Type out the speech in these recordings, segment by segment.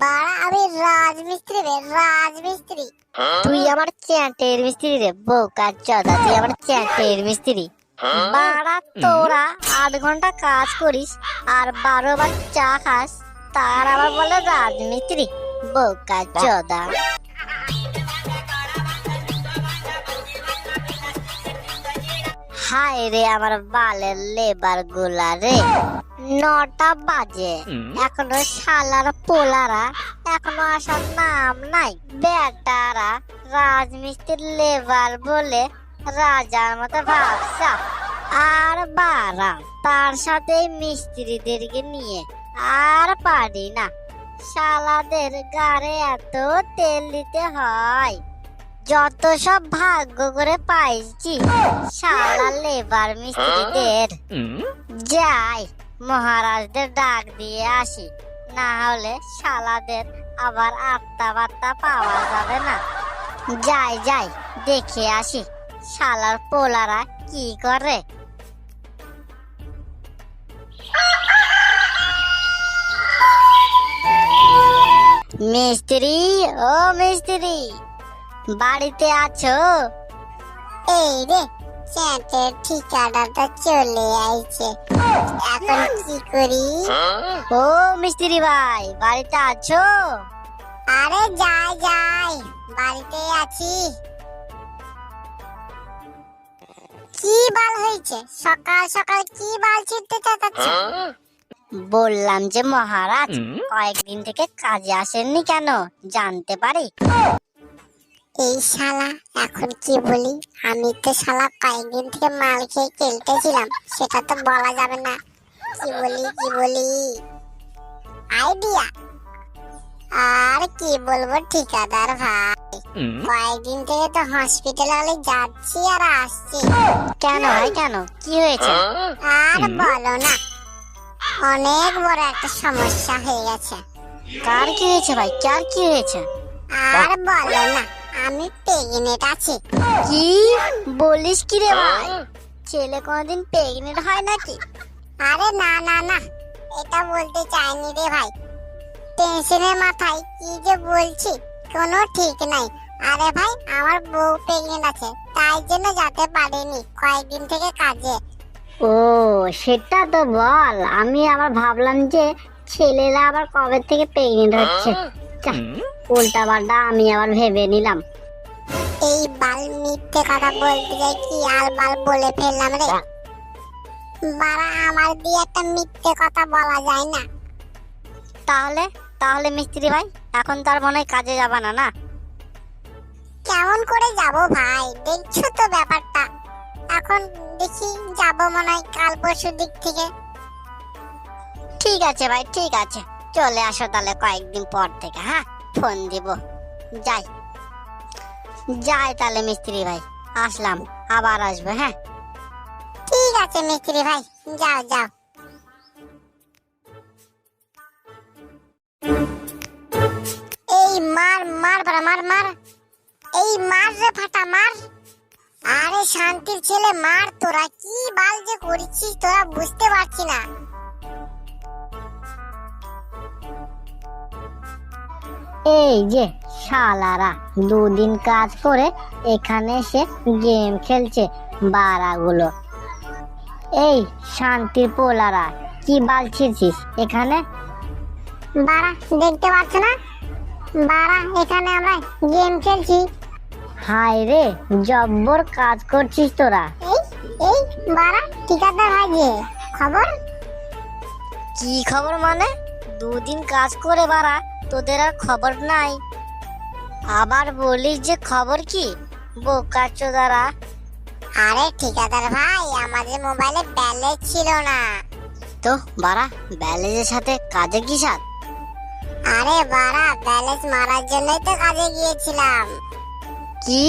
বাড়া আমি রাজমিস্ত্রি রে, রাজমিস্ত্রি। তুই আমার চ্যাটের মিস্ত্রি রে, বোকা চোদা, তুই আমার চ্যাটের মিস্ত্রি। বাড়া তোরা 8 ঘন্টা কাজ করিস আর 12 বার চা খাস, তার আবার বলে রাজমিস্ত্রি, বোকা চোদা। হায় রে আমার বালের লেবার গুলা রে, 9টা বাজে এখনো শালার পোলারা এখনো আসার নাম নাই। বেটারা রাজমিস্ত্রির লেবার বলে রাজার মতো ভাবছা, আর বারা তার সাথে মিস্ত্রিদেরকে নিয়ে আর পারি না। শালাদের গাড়ে এত তেল দিতে হয়, যত সব ভাগ্য করে পাইছি শালা লেবার মিস্ত্রিদের। যাই মহারাজদের ডাক দিয়ে আসি, না হলে শালাদের আবার আত্মা বার্তা পাওয়া যাবে না। যাই যাই দেখে আসি শালার পোলারা কি করে। মিস্ত্রি, ও মিস্ত্রি, বাড়িতে আছো? এই রে চ্যাটের ঠিকানাটা চলে আইছে, এখন কি করি? ও মিস্ত্রি ভাই, বাড়িতে আছো? আরে যাই যাই, বাড়িতে আছি। কি বাল হয়েছে সকাল সকাল, কি বাল ছিটতে চাচ্ছ? বললাম যে মহারাজ কয়েকদিন থেকে কাজে আসেননি কেন, জানতে পারি? এই শালা এখন কি বলি, আমি তো শালা কয়েকদিন থেকে মাল খেয়ে খেলতেছিলাম, সেটা তো বলা যাবে না। কি বলি আইডিয়া। আর কি বলবো ঠিকাদার ভাই, কয়েকদিন থেকে তো হসপিটালে যাচ্ছি আর আসছি। কেন ভাই, কেন, কি হয়েছে? আর বলো না, অনেক বড় একটা সমস্যা হয়ে গেছে। কার কি হয়েছে ভাই, কার কি হয়েছে? আর বলো না, আমি প্রেগনেন্ট আছি। কি বলিস কি রে ভাই, ছেলে কোনদিন প্রেগনেন্ট হয় নাকি? আরে না না না, এটা বলতে চাইনি রে ভাই, টেনশনের মাথায় কি যে বলছি কোনো ঠিক নাই। আরে ভাই আমার বউ প্রেগনেন্ট আছে, তাই জন্য যেতে পারিনি কয়েকদিন থেকে কাজে। ও সেটা তো বল, আমি আবার ভাবলাম যে ছেলেরা আবার কবে থেকে প্রেগনেন্ট হচ্ছে। উল্টা পাল্টা আমি আবার ভেবে নিলাম। এই বাল মিথ্যে কথা বলতে যাই কি আর বাল বলে ফেললাম রে। বাড়া আমার দিয়ে একটা মিথ্যে কথা বলা যায় না। তাহলে তাহলে মিস্ত্রি ভাই এখন তার মনে হয় কাজে যাবা না, না? কেমন করে যাব ভাই, দেখছো তো ব্যাপারটা। এখন দেখি যাব মনে হয় কাল পরশু দিক থেকে। ঠিক আছে ভাই, ঠিক আছে, চলে আসো তাহলে কয়েকদিন পর থেকে। হ্যাঁ, ফোন দিব। যাই যাই তাহলে মিস্ত্রি ভাই, আসলাম, আবার আসবো। হ্যাঁ ঠিক আছে মিস্ত্রি ভাই, যাও যাও। এই মার মার বাড়া, মার মার, এই মার রে ফাটা মার। আরে শান্তির ছেলে মার, তোরা কি বাল যে করেছিস তোরা বুঝতে পারছি না। এই যে শালারা 2 দিন কাজ করে এখানে এসে গেম খেলছে বাড়াগুলো। এই শান্তির পোলারা, কি বাল ছিড়ছিস এখানে? বাড়া দেখতে পাচ্ছ না, বাড়া এখানে আমরা গেম খেলছি। হায় রে, জব্বর কাজ করছিস তোরা। এই এই বাড়া ঠিকাদার ভাই যে খবর। কি খবর মানে? 2 দিন কাজ করে বাড়া, তোদের আর খবর নাই? আবার বলিস যে খবর কি, বোকা চোদারা। আরে ঠিকাদার ভাই, আমাদের মোবাইলে ব্যালেন্স ছিল না। তো বাড়া ব্যালেন্সের সাথে কাজে কি সাথ? আরে বাড়া ব্যালেন্স মারার জন্যই তো কাজে গিয়েছিলাম। কি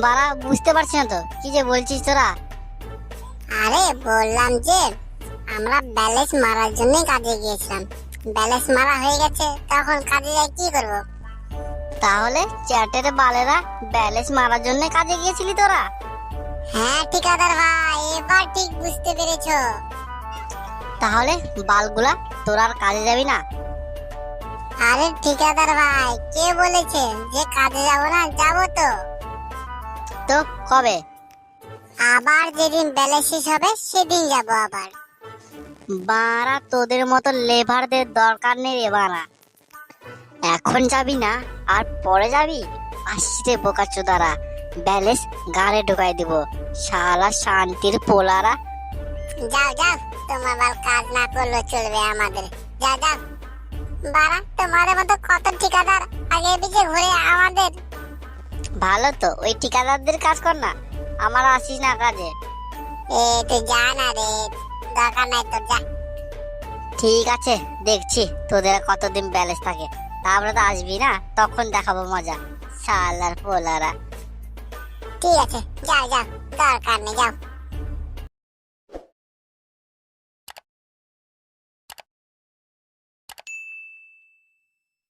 বাড়া, বুঝতে পারছি না তো, কি যে বলছিস তোরা? আরে বললাম যে আমরা ব্যালেন্স মারার জন্যই কাজে গিয়েছিলাম, ব্যালেন্স মারা হয়ে গেছে, তখন কাজে যাই কি করব। তাহলে চ্যাটের বালেরা ব্যালেন্স মারার জন্য কাজে গিয়েছিলি তোরা? হ্যাঁ ঠিকাদার ভাই, এবার ঠিক বুঝতে পেরেছো। তাহলে বালগুলা তোরা আর কাজে যাবি না? আরে ঠিকাদার ভাই, কে বলেছে যে কাজে যাবো না? যাবো তো। তো কবে? আবার যেদিন বেলা শেষ হবে সেদিন যাবো আবার। বাড়া তোদের মতো লেবারদের দরকার নেই রে বাড়া। এখন যাবি না আর পরে যাবি? আসছে বোকা চোদারা, ব্যালেন্স গাড়ে ঢুকাই দিব। শালা শান্তির পোলারা। যাও যাও, তোমার বাল কাজ না করলে চলবে আমাদের। যাও যাও। বাড়া, তোমাদের মতো কত ঠিকাদার আগে পিছিয়ে ঘুরে আমাদের। ভালো তো, ওই ঠিকাদারদের কাজ কর না, আমার আসিস না কাজে। তুই যা না রে, দরকার নাই তোর, যা। ঠিক আছে, দেখছি তোদের কতদিন ব্যালেন্স থাকে, তারপরে তো আসবি না, তখন দেখাবো মজা। শালার পোলারা। ঠিক আছে, যাও যাও, দরকার নেই, যাও।